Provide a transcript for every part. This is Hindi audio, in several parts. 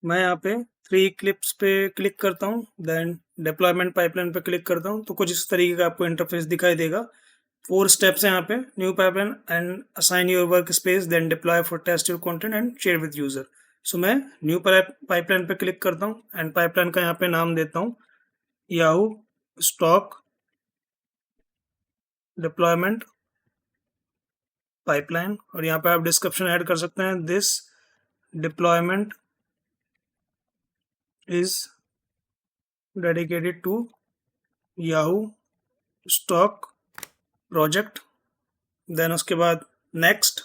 मैं यहाँ पे 3 क्लिप्स पे क्लिक करता हूँ, देन डिप्लॉयमेंट पाइपलाइन पे क्लिक करता हूँ, तो कुछ इस तरीके का आपको इंटरफेस दिखाई देगा। 4 स्टेप्स हैं यहाँ पे। New pipeline and assign your work space, then deploy for test your content and share with user. So मैं न्यू पाइपलाइन पे क्लिक करता हूँ एंड पाइपलाइन का यहाँ पे नाम देता हूँ याहू स्टॉक डिप्लॉयमेंट पाइपलाइन, और यहाँ पे आप डिस्क्रिप्शन ऐड कर सकते हैं। This deployment is dedicated to Yahoo stock project, then उसके बाद नेक्स्ट।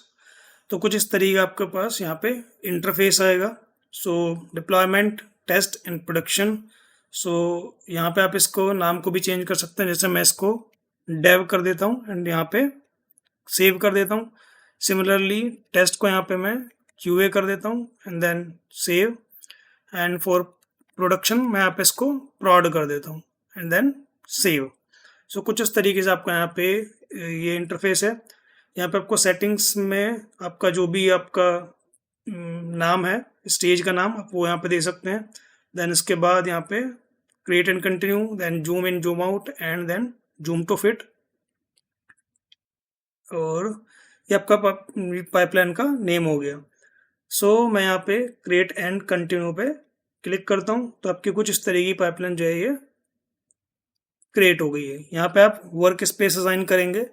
तो कुछ इस तरीके का आपके पास यहाँ पे इंटरफेस आएगा। सो डिप्लॉयमेंट टेस्ट एंड प्रोडक्शन। सो यहाँ पे आप इसको नाम को भी चेंज कर सकते हैं, जैसे मैं इसको डेव कर देता हूँ एंड यहाँ पे सेव कर देता हूँ। सिमिलरली टेस्ट को यहाँ पे मैं QA कर देता हूँ and then save, and for production मैं यहाँ पे इसको prod कर देता हूँ एंड देन सेव। सो कुछ इस तरीके से आपका यहाँ पे ये इंटरफेस है। यहाँ पे आपको सेटिंग्स में आपका जो भी आपका नाम है, स्टेज का नाम, आप वो यहाँ पे दे सकते हैं। देन इसके बाद यहाँ पे create and continue, then zoom in zoom out and then zoom to fit, और ये आपका पाइपलाइन का नेम हो गया। सो मैं यहाँ पे क्रिएट एंड कंटिन्यू पे क्लिक करता हूँ, तो आपकी कुछ इस तरीके की पाइपलाइन जो है ये क्रिएट हो गई है। यहाँ पे आप वर्क स्पेस असाइन करेंगे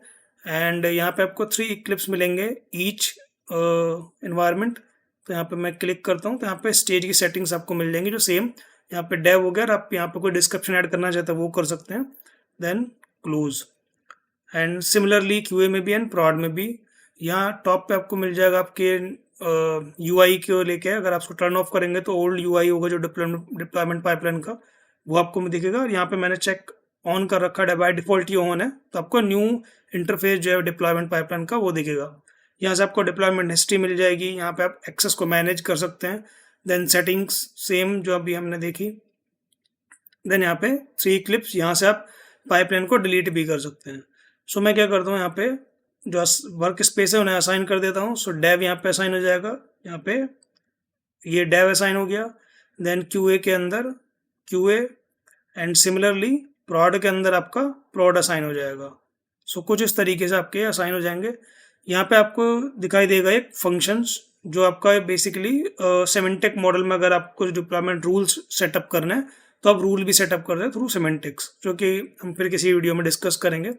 एंड यहाँ पे आपको 3 क्लिप्स मिलेंगे ईच इन्वायरमेंट। तो यहाँ पे मैं क्लिक करता हूँ, तो यहाँ पे स्टेज की सेटिंग्स आपको मिल जाएंगी जो सेम यहाँ पे डेव हो गया। आप यहाँ पे कोई डिस्क्रिप्शन ऐड करना चाहते हैं वो कर सकते हैं, then close. And similarly QA में भी एंड प्रॉड में भी यहाँ टॉप पे आपको मिल जाएगा आपके UI को लेके। अगर आप उसको टर्न ऑफ करेंगे तो ओल्ड UI होगा जो डिप्लॉयमेंट पाइपलाइन का, वो आपको दिखेगा। और यहाँ पे मैंने चेक ऑन कर रखा है, बाय डिफॉल्ट ही ऑन है, तो आपको न्यू इंटरफेस जो है डिप्लॉयमेंट पाइपलाइन का वो दिखेगा। यहाँ से आपको डिप्लॉयमेंट हिस्ट्री मिल जाएगी, यहाँ पे आप एक्सेस को मैनेज कर सकते हैं। देन सेटिंग्स सेम जो अभी हमने देखी। देन यहाँ पे 3 क्लिप्स, यहाँ से आप पाइपलाइन को डिलीट भी कर सकते हैं। सो मैं क्या करता हूँ, यहाँ पे जो वर्क स्पेस है उन्हें असाइन कर देता हूँ। सो डेव यहाँ पे असाइन हो जाएगा, यहाँ पे ये डेव असाइन हो गया। देन QA के अंदर QA एंड सिमिलरली प्रॉड के अंदर आपका प्रॉड असाइन हो जाएगा। सो कुछ इस तरीके से आपके असाइन हो जाएंगे। यहाँ पे आपको दिखाई देगा एक फंक्शंस जो आपका बेसिकली सिमेंटिक मॉडल में अगर आपको डिप्लॉयमेंट रूल्स सेटअप करना है तो आप रूल भी सेटअप कर रहे हैं थ्रू सिमेंटिक्स, जो कि हम फिर किसी वीडियो में डिस्कस करेंगे।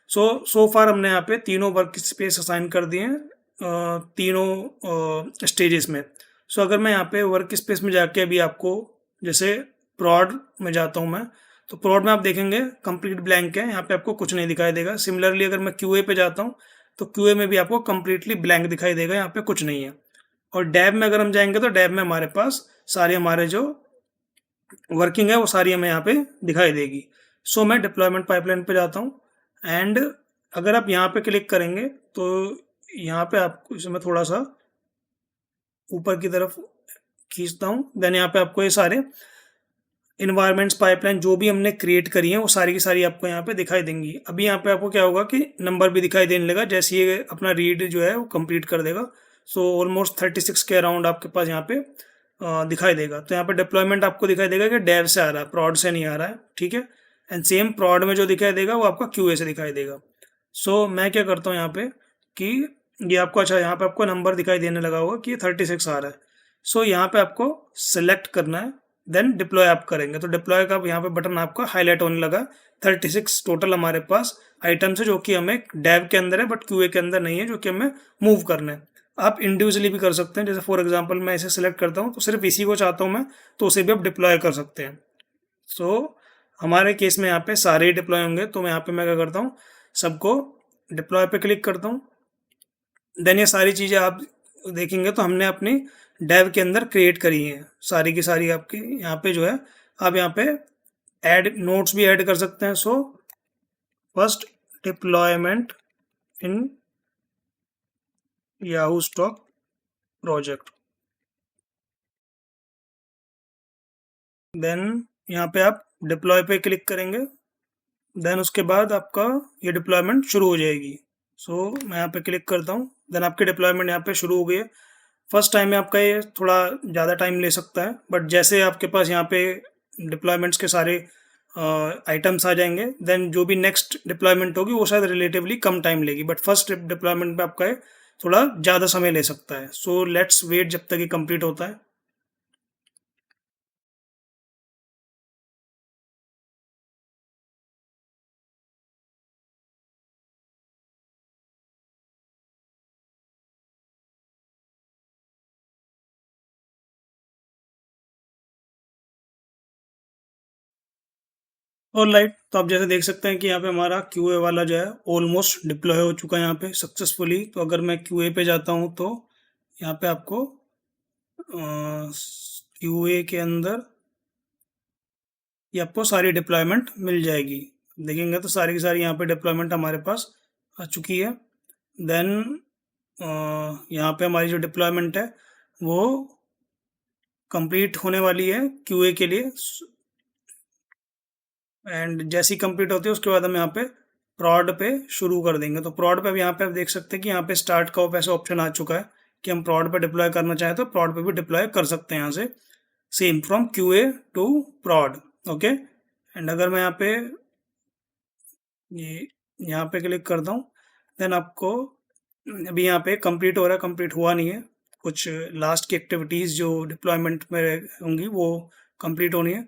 सो फार हमने यहाँ पे तीनों वर्क स्पेस असाइन कर दिए हैं तीनों स्टेजेस में। सो अगर मैं यहाँ पे वर्क स्पेस में जाके अभी आपको जैसे प्रॉड में जाता हूँ मैं, तो प्रॉड में आप देखेंगे कंप्लीट ब्लैंक है, यहाँ पे आपको कुछ नहीं दिखाई देगा। सिमिलरली अगर मैं QA पे जाता हूँ तो QA में भी आपको कंप्लीटली ब्लैंक दिखाई देगा, यहाँ पे कुछ नहीं है। और डैब में अगर हम जाएंगे तो डैब में हमारे पास सारे हमारे जो वर्किंग है वो सारी हमें यहाँ पे दिखाई देगी। सो मैं डिप्लॉयमेंट पाइपलाइन पे जाता हूँ एंड अगर आप यहाँ पे क्लिक करेंगे तो यहाँ पे आपको इसे मैं थोड़ा सा ऊपर की तरफ खींचता हूँ। देन यहाँ पे आपको ये सारे इन्वायरमेंट्स पाइपलाइन जो भी हमने क्रिएट करी है वो सारी की सारी आपको यहाँ पे दिखाई देंगी। अभी यहाँ पे आपको क्या होगा कि नंबर भी दिखाई देने लगा जैसे ये अपना रीड जो है वो कंप्लीट कर देगा। सो ऑलमोस्ट 36 के अराउंड आपके पास यहाँ पे दिखाई देगा। तो यहाँ पे डिप्लॉयमेंट आपको दिखाई देगा कि डेव से आ रहा है, प्रॉड से नहीं आ रहा है, ठीक है। एंड सेम प्रॉड में जो दिखाई देगा वो आपका QA से दिखाई देगा। सो मैं क्या करता हूँ यहाँ पे कि ये आपको अच्छा यहाँ पे आपको नंबर दिखाई देने लगा होगा कि 36 आ रहा है। सो यहाँ पे आपको सिलेक्ट करना है, देन डिप्लॉय आप करेंगे तो डिप्लॉय का यहाँ पे बटन आपका हाईलाइट होने लगा। 36 टोटल हमारे पास आइटम्स है जो कि हमें डेव के अंदर है बट QA के अंदर नहीं है, जो कि हमें मूव करना है। आप इंडिविजुअली भी कर सकते हैं, जैसे फॉर एग्जांपल मैं इसे सिलेक्ट करता हूँ तो सिर्फ इसी को चाहता हूँ मैं, तो उसे भी आप डिप्लॉय कर सकते हैं। सो हमारे केस में यहाँ पे सारे ही डिप्लॉय होंगे, तो मैं यहाँ पे मैं क्या करता हूँ, सबको डिप्लॉय पे क्लिक करता हूँ। देन ये सारी चीज़ें आप देखेंगे तो हमने अपनी डेव के अंदर क्रिएट करी हैं सारी की सारी। आपकी यहाँ पे जो है आप यहाँ पे ऐड नोट्स भी ऐड कर सकते हैं। So first deployment in Yahoo stock project, then यहाँ पे आप डिप्लॉय पे क्लिक करेंगे, देन उसके बाद आपका ये डिप्लॉयमेंट शुरू हो जाएगी। सो मैं यहाँ पे क्लिक करता हूँ, देन आपकी डिप्लॉयमेंट यहाँ पे शुरू हो गई है। फर्स्ट टाइम में आपका ये थोड़ा ज़्यादा टाइम ले सकता है, बट जैसे आपके पास यहाँ पे डिप्लॉयमेंट्स के सारे आइटम्स आ जाएंगे, देन जो भी नेक्स्ट डिप्लॉयमेंट होगी वो शायद रिलेटिवली कम टाइम लेगी, बट फर्स्ट डिप्लॉयमेंट में आपका ये थोड़ा ज़्यादा समय ले सकता है। सो लेट्स वेट जब तक ये कंप्लीट होता है। और लाइट, तो आप जैसे देख सकते हैं कि यहाँ पे हमारा क्यूए वाला जो है ऑलमोस्ट डिप्लॉय हो चुका है यहाँ पे सक्सेसफुली। तो अगर मैं क्यूए पे जाता हूँ तो यहाँ पे आपको क्यूए के अंदर ये आपको सारी डिप्लॉयमेंट मिल जाएगी। देखेंगे तो सारी की सारी यहाँ पे डिप्लॉयमेंट हमारे पास आ चुकी है। देन यहाँ पे हमारी जो डिप्लॉयमेंट है वो कंप्लीट होने वाली है क्यूए के लिए, एंड जैसी कंप्लीट होती है उसके बाद हम यहाँ पे प्रॉड पे शुरू कर देंगे। तो प्रॉड पे अब यहाँ पे आप देख सकते हैं कि यहाँ पे स्टार्ट का ऐसा ऑप्शन आ चुका है कि हम प्रॉड पे डिप्लॉय करना चाहें तो प्रॉड पे भी डिप्लॉय कर सकते हैं यहाँ से, same from QA to prod. Okay, and अगर मैं यहाँ पे ये यहाँ पे क्लिक करता हूँ, देन आपको अभी यहाँ पे कंप्लीट हो रहा है, कंप्लीट हुआ नहीं है, कुछ लास्ट की एक्टिविटीज़ जो डिप्लॉयमेंट में होंगी वो कंप्लीट होनी है।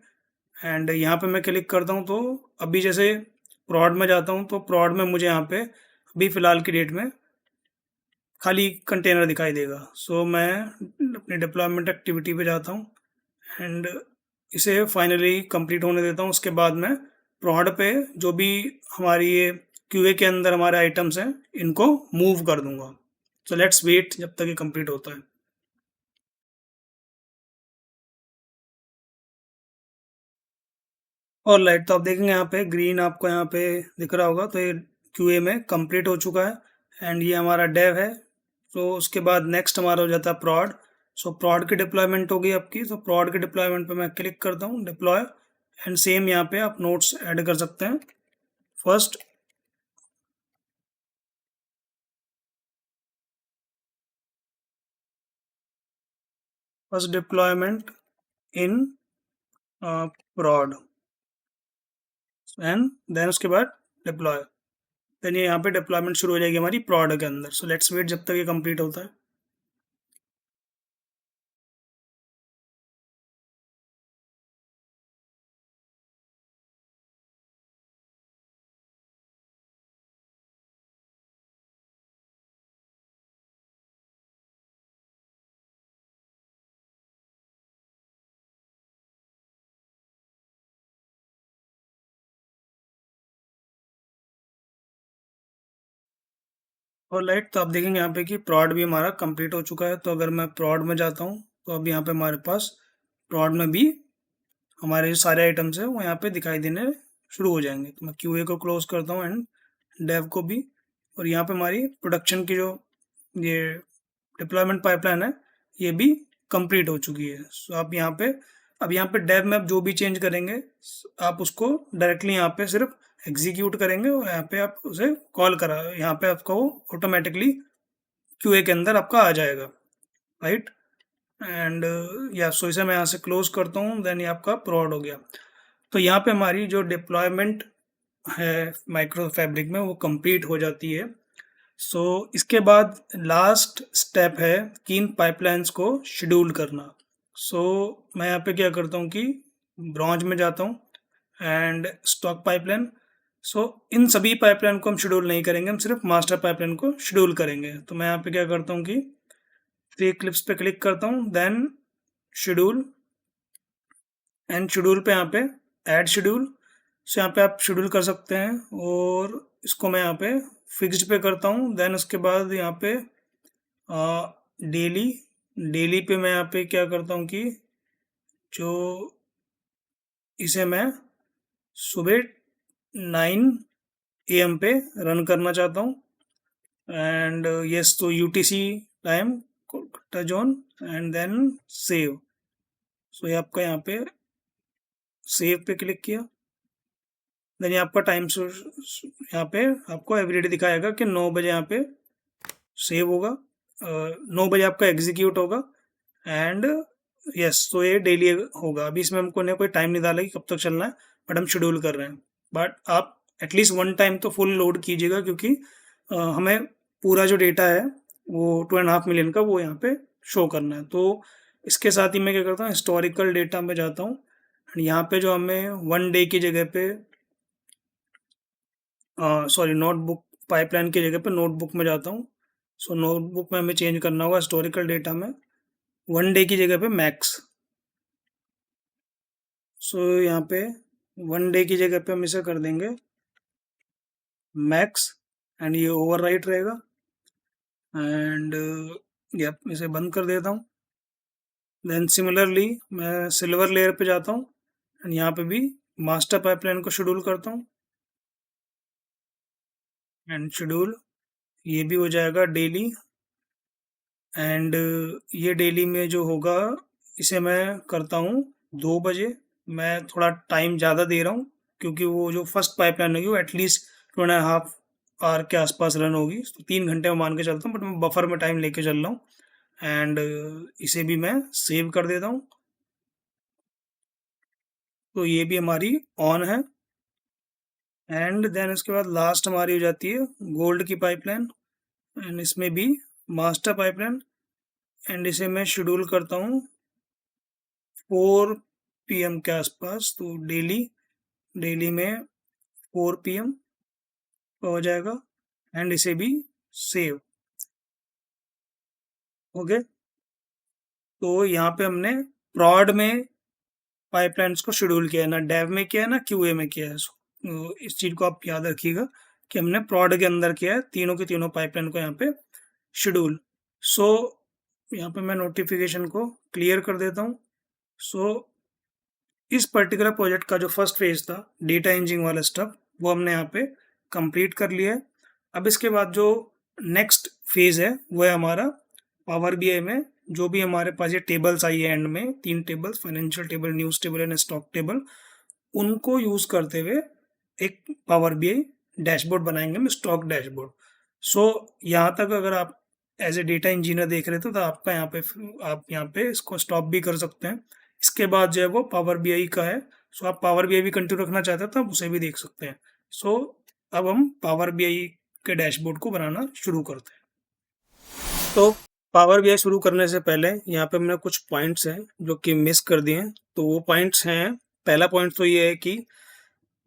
एंड यहाँ पे मैं क्लिक करता हूँ तो अभी जैसे प्रॉड में जाता हूँ तो प्रॉड में मुझे यहाँ पे अभी फ़िलहाल की डेट में खाली कंटेनर दिखाई देगा। सो मैं अपनी डिप्लॉयमेंट एक्टिविटी पे जाता हूँ एंड इसे फाइनली कंप्लीट होने देता हूँ। उसके बाद मैं प्रॉड पे जो भी हमारी ये क्यूए के अंदर हमारे आइटम्स हैं इनको मूव कर दूंगा। सो लेट्स वेट जब तक ये कंप्लीट होता है। और लाइट, तो आप देखेंगे यहाँ पे ग्रीन आपको यहाँ पे दिख रहा होगा, तो ये क्यूए में कंप्लीट हो चुका है एंड ये हमारा डेव है। तो उसके बाद नेक्स्ट हमारा हो जाता है प्रॉड। सो प्रॉड की डिप्लॉयमेंट होगी आपकी, तो प्रॉड की डिप्लॉयमेंट पे मैं क्लिक करता हूँ डिप्लॉय, एंड सेम यहाँ पे आप नोट्स ऐड कर सकते हैं। First first deployment in prod and then उसके बाद डिप्लॉय, देन ये यहाँ पे डिप्लॉयमेंट शुरू हो जाएगी हमारी प्रॉड के अंदर। सो लेट्स वेट जब तक ये कंप्लीट होता है। और लाइट, तो आप देखेंगे यहाँ पे कि प्रॉड भी हमारा कंप्लीट हो चुका है। तो अगर मैं प्रॉड में जाता हूँ तो अब यहाँ पे हमारे पास प्रॉड में भी हमारे जो सारे आइटम्स हैं वो यहाँ पे दिखाई देने शुरू हो जाएंगे। तो मैं क्यूए को क्लोज करता हूँ एंड डेव को भी। और यहाँ पे हमारी प्रोडक्शन की जो ये डिप्लॉयमेंट पाइपलाइन है ये भी कंप्लीट हो चुकी है। सो आप यहाँ पे अब यहाँ पे डेव में आप जो भी चेंज करेंगे आप उसको डायरेक्टली यहाँ पे सिर्फ एग्जीक्यूट करेंगे और यहाँ पे आप उसे कॉल करा, यहाँ पे आपका वो ऑटोमेटिकली क्यूए के अंदर आपका आ जाएगा, राइट। एंड या सो इसे मैं यहाँ से क्लोज करता हूँ, देन ये आपका प्रोड हो गया। तो यहाँ पे हमारी जो डिप्लॉयमेंट है माइक्रो फैब्रिक में वो कंप्लीट हो जाती है। सो इसके बाद लास्ट स्टेप है कि इन पाइपलाइंस को शेड्यूल करना। सो मैं यहाँ पे क्या करता हूँ कि ब्रॉन्ज में जाता हूँ एंड स्टॉक पाइपलाइन। सो इन सभी पाइपलाइन को हम शेड्यूल नहीं करेंगे, हम सिर्फ मास्टर पाइपलाइन को शेड्यूल करेंगे। तो मैं यहाँ पे क्या करता हूँ कि थ्री क्लिप्स पे क्लिक करता हूँ, देन शेड्यूल, एंड शेड्यूल पे यहाँ पे ऐड शेड्यूल। सो यहाँ पे आप शेड्यूल कर सकते हैं और इसको मैं यहाँ पे फिक्स्ड पे करता हूँ। देन उसके बाद यहाँ पे डेली डेली पे मैं यहाँ पे क्या करता हूँ कि जो इसे मैं सुबह 9 AM पे रन करना चाहता हूँ एंड यस, तो UTC time zone and then save. So ये आपका यहाँ पे सेव पे क्लिक किया, देन ये आपका टाइम यहाँ पे आपको एवरीडे दिखाएगा कि 9 बजे यहाँ पे सेव होगा। 9 बजे आपका एग्जीक्यूट होगा एंड यस, तो ये डेली होगा। अभी इसमें हमको ने कोई टाइम नहीं डाला कि कब तक चलना है, बट हम शेड्यूल कर रहे हैं। बट आप एटलीस्ट वन टाइम तो फुल लोड कीजिएगा, क्योंकि हमें पूरा जो डेटा है वो 2.5 मिलियन का वो यहाँ पे शो करना है। तो इसके साथ ही मैं क्या करता हूँ, हिस्टोरिकल डेटा में जाता हूँ, यहाँ पे जो हमें 1 डे की जगह पे सॉरी नोटबुक पाइपलाइन की जगह पे नोटबुक में जाता हूँ। सो नोटबुक में हमें चेंज करना होगा हिस्टोरिकल डेटा में 1 डे की जगह पे मैक्स। सो यहाँ पे 1 डे की जगह पे हम इसे कर देंगे मैक्स एंड ये ओवरराइट रहेगा एंड यप इसे बंद कर देता हूँ। देन सिमिलरली मैं सिल्वर लेयर पे जाता हूँ एंड यहाँ पे भी मास्टर पाइपलाइन को शेड्यूल करता हूँ एंड शेड्यूल ये भी हो जाएगा डेली एंड ये डेली में जो होगा इसे मैं करता हूँ 2 बजे। मैं थोड़ा टाइम ज़्यादा दे रहा हूँ, क्योंकि वो जो फर्स्ट पाइपलाइन होगी वो एटलीस्ट 2.5 आवर के आसपास रन होगी, तो 3 घंटे में मान के चलता हूँ, बट मैं बफर में टाइम लेके चल रहा हूँ एंड इसे भी मैं सेव कर देता हूँ। तो ये भी हमारी ऑन है एंड देन इसके बाद लास्ट हमारी हो जाती है गोल्ड की पाइपलाइन एंड इसमें भी मास्टर पाइपलाइन एंड इसे मैं शेड्यूल करता हूँ 4 PM के आसपास। तो डेली में 4 PM हो जाएगा एंड इसे भी सेव। ओके, तो यहाँ पे हमने प्रॉड में पाइपलाइंस को शेड्यूल किया है, ना डेव में किया है ना क्यूए में किया है। तो इस चीज़ को आप याद रखिएगा कि हमने प्रॉड के अंदर किया है तीनों की तीनों पाइपलाइन को यहाँ पे शेड्यूल। सो यहाँ पे मैं नोटिफिकेशन को क्लियर कर देता हूँ। सो इस पर्टिकुलर प्रोजेक्ट का जो फर्स्ट फेज था डेटा इंजिनियरिंग वाला स्टफ, वो हमने यहाँ पे कंप्लीट कर लिया है। अब इसके बाद जो नेक्स्ट फेज है वो है हमारा पावर बीआई में जो भी हमारे पास ये टेबल्स आई है एंड में 3 tables, financial table, news table and stock table, उनको यूज करते हुए एक पावर बीआई डैशबोर्ड बनाएंगे हम, स्टॉक डैशबोर्ड। सो यहाँ तक अगर आप एज ए डेटा इंजीनियर देख रहे थे तो आपका यहाँ पे आप यहाँ पे इसको स्टॉप भी कर सकते हैं। इसके बाद जो है वो पावर बीआई का है। सो आप पावर बीआई भी कंटिन्यू रखना चाहते हैं तो आप उसे भी देख सकते हैं। सो अब हम पावर बीआई के डैशबोर्ड को बनाना शुरू करते हैं। तो पावर बीआई शुरू करने से पहले यहाँ पे हमने कुछ पॉइंट्स हैं जो कि मिस कर दिए हैं। तो वो पॉइंट्स हैं, पहला पॉइंट तो ये है कि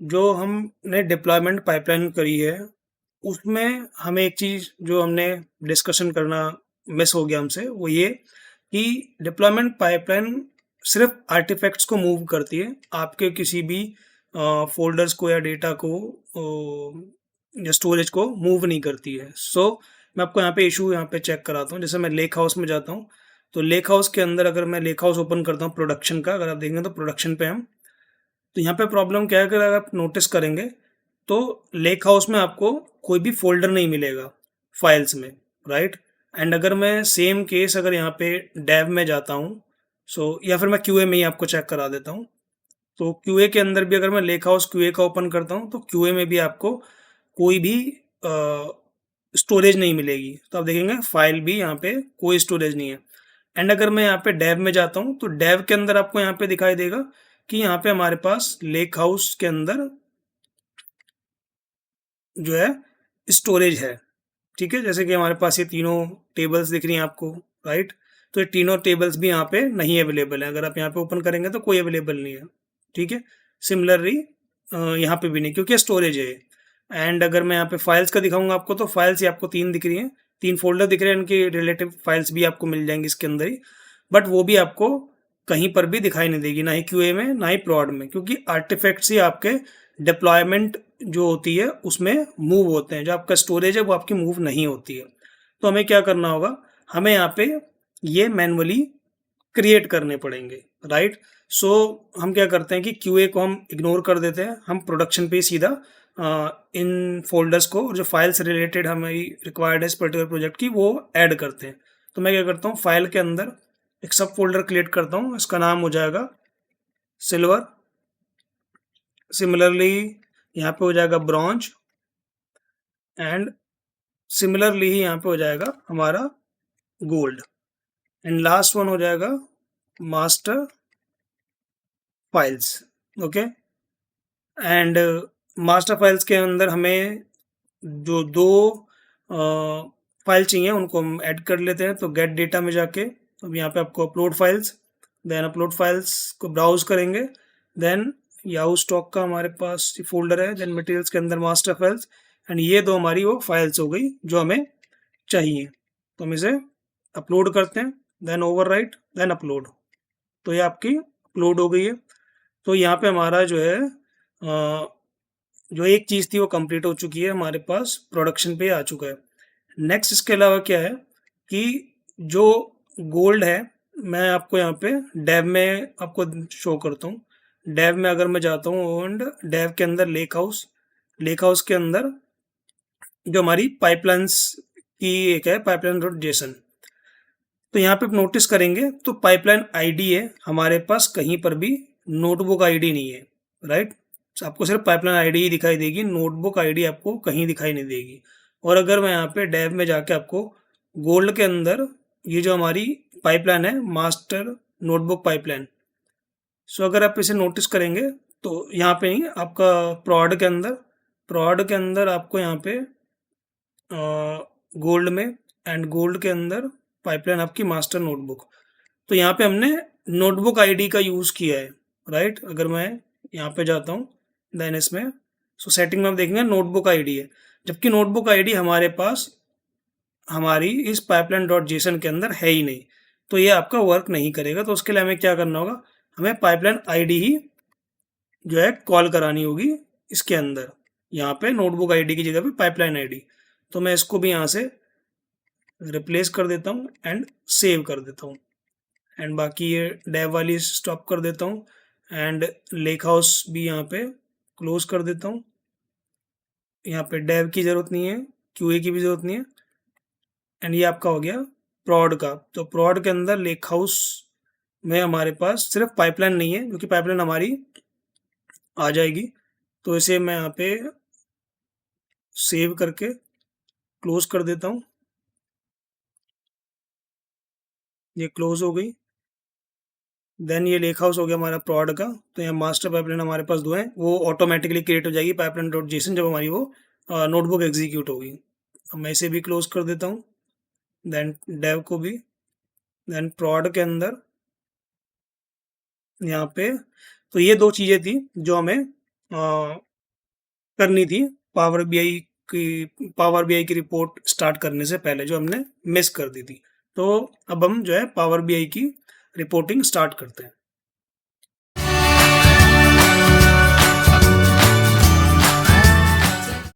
जो हमने डिप्लॉयमेंट पाइपलाइन करी है उसमें हमें एक चीज़ जो हमने डिस्कशन करना मिस हो गया हमसे, वो ये कि डिप्लॉयमेंट पाइपलाइन सिर्फ आर्टिफैक्ट्स को मूव करती है, आपके किसी भी फोल्डर्स को या डेटा को या स्टोरेज को मूव नहीं करती है। सो मैं आपको यहाँ पे इशू यहाँ पे चेक कराता हूँ। जैसे मैं लेक हाउस में जाता हूँ, तो लेक हाउस के अंदर अगर मैं लेक हाउस ओपन करता हूँ प्रोडक्शन का, अगर आप देखेंगे तो प्रोडक्शन पे हम, तो यहाँ पे प्रॉब्लम क्या है, अगर आप नोटिस करेंगे तो लेक हाउस में आपको कोई भी फोल्डर नहीं मिलेगा फाइल्स में, राइट। एंड अगर मैं सेम केस अगर यहाँ पे डेव में जाता हूँ, सो या फिर मैं क्यूए में ही आपको चेक करा देता हूँ। तो क्यूए के अंदर भी अगर मैं लेक हाउस क्यूए का ओपन करता हूँ तो क्यूए में भी आपको कोई भी स्टोरेज नहीं मिलेगी। तो आप देखेंगे फाइल भी यहाँ पे कोई स्टोरेज नहीं है। एंड अगर मैं यहाँ पे डेव में जाता हूँ तो डेव के अंदर आपको यहाँ पे दिखाई देगा कि यहाँ पे हमारे पास लेक हाउस के अंदर जो है स्टोरेज है, ठीक है। जैसे कि हमारे पास ये तीनों टेबल्स दिख रही हैं आपको, राइट। तो ये तीनों टेबल्स भी यहाँ पे नहीं अवेलेबल है। अगर आप यहाँ पे ओपन करेंगे तो कोई अवेलेबल नहीं है, ठीक है। सिमिलरली यहाँ पे भी नहीं, क्योंकि स्टोरेज है। एंड अगर मैं यहाँ पे फाइल्स का दिखाऊंगा आपको, तो फाइल्स ही आपको 3 दिख रही हैं, 3 फोल्डर दिख रहे हैं, इनकी रिलेटिव फाइल्स भी आपको मिल जाएंगी इसके अंदर ही। बट वो भी आपको कहीं पर भी दिखाई नहीं देगी, ना ही क्यूए में ना ही प्रॉड में, क्योंकि आर्टिफैक्ट्स ही आपके डिप्लॉयमेंट जो होती है उसमें मूव होते हैं। जो आपका स्टोरेज है वो आपकी मूव नहीं होती है। तो हमें क्या करना होगा, हमें यहाँ पे ये मैनुअली क्रिएट करने पड़ेंगे, राइट। सो हम क्या करते हैं कि क्यूए को हम इग्नोर कर देते हैं, हम प्रोडक्शन पे सीधा इन फोल्डर्स को और जो फाइल्स रिलेटेड हमारी रिक्वायर्ड है इस पर्टिकुलर प्रोजेक्ट की वो ऐड करते हैं। तो मैं क्या करता हूँ, फाइल के अंदर एक सब फोल्डर क्रिएट करता हूँ, इसका नाम हो जाएगा सिल्वर। सिमिलरली यहाँ पे हो जाएगा ब्रॉन्ज एंड सिमिलरली ही यहाँ पे हो जाएगा हमारा गोल्ड, एंड लास्ट वन हो जाएगा master files. Okay, and master files के अंदर हमें जो दो फाइल चाहिए उनको हम ऐड कर लेते हैं। तो गेट डेटा में जाके अब यहाँ पे आपको upload files, then upload files को ब्राउज करेंगे, देन याहू स्टॉक का हमारे पास फोल्डर है, देन मटेरियल्स के अंदर मास्टर फाइल्स, एंड ये दो हमारी वो फाइल्स हो गई जो हमें चाहिए। तो हम इसे अपलोड करते हैं, देन ओवरराइट, देन अपलोड। तो ये आपकी अपलोड हो गई है। तो यहाँ पे हमारा जो है जो एक चीज़ थी वो कंप्लीट हो चुकी है, हमारे पास प्रोडक्शन पे आ चुका है। नेक्स्ट इसके अलावा क्या है कि जो गोल्ड है, मैं आपको यहाँ पे डेव में आपको शो करता हूँ। डेव में अगर मैं जाता हूँ एंड डेव के अंदर लेक हाउस के अंदर जो हमारी पाइपलाइंस की एक है, पाइपलाइन डॉट जेसन। तो यहाँ पे नोटिस करेंगे तो पाइपलाइन आईडी है हमारे पास, कहीं पर भी नोटबुक आईडी नहीं है, राइट। आपको सिर्फ पाइपलाइन आईडी ही दिखाई देगी, नोटबुक आईडी आपको कहीं दिखाई नहीं देगी। और अगर मैं यहाँ पे डेव में जाके आपको गोल्ड के अंदर ये जो हमारी पाइपलाइन है, मास्टर नोटबुक पाइपलाइन, सो अगर आप इसे नोटिस करेंगे तो यहाँ पे ही आपका प्रोड के अंदर आपको यहाँ पे गोल्ड में, एंड गोल्ड के अंदर पाइपलाइन आपकी मास्टर नोटबुक। तो यहाँ पे हमने नोटबुक आईडी का यूज़ किया है, राइट। अगर मैं यहाँ पे जाता हूँ देन इसमें, सो सेटिंग में आप देखेंगे नोटबुक आईडी है, जबकि नोटबुक आईडी हमारे पास हमारी इस पाइपलाइन डॉट जेसन के अंदर है ही नहीं। तो ये आपका वर्क नहीं करेगा। तो उसके लिए हमें क्या करना होगा, हमें पाइपलाइन आईडी ही जो है कॉल करानी होगी इसके अंदर, यहाँ पे नोटबुक आईडी की जगह पे पाइपलाइन आईडी। तो मैं इसको भी यहाँ से रिप्लेस कर देता हूँ एंड सेव कर देता हूँ, एंड बाकी ये डेव वाली स्टॉप कर देता हूँ, एंड लेक हाउस भी यहाँ पे क्लोज कर देता हूँ। यहाँ पे डेव की ज़रूरत नहीं है, क्यूए की भी ज़रूरत नहीं है, एंड ये आपका हो गया प्रॉड का। तो प्रॉड के अंदर लेक हाउस में हमारे पास सिर्फ पाइपलाइन नहीं है, क्योंकि पाइपलाइन हमारी आ जाएगी। तो इसे मैं यहाँ पे सेव करके क्लोज कर देता हूँ, ये क्लोज हो गई। देन ये लेक हाउस हो गया हमारा प्रॉड का। तो यहाँ मास्टर पाइपलाइन हमारे पास दो हैं, वो ऑटोमेटिकली क्रिएट हो जाएगी पाइपलाइन डॉट जेसन जब हमारी वो नोटबुक एग्जीक्यूट होगी। अब मैं इसे भी क्लोज कर देता हूँ, देन डेव को भी, देन प्रॉड के अंदर यहाँ पे। तो ये दो चीज़ें थी जो हमें करनी थी पावर बीआई की रिपोर्ट स्टार्ट करने से पहले, जो हमने मिस कर दी थी। तो अब हम जो है पावर बीआई की रिपोर्टिंग स्टार्ट करते हैं।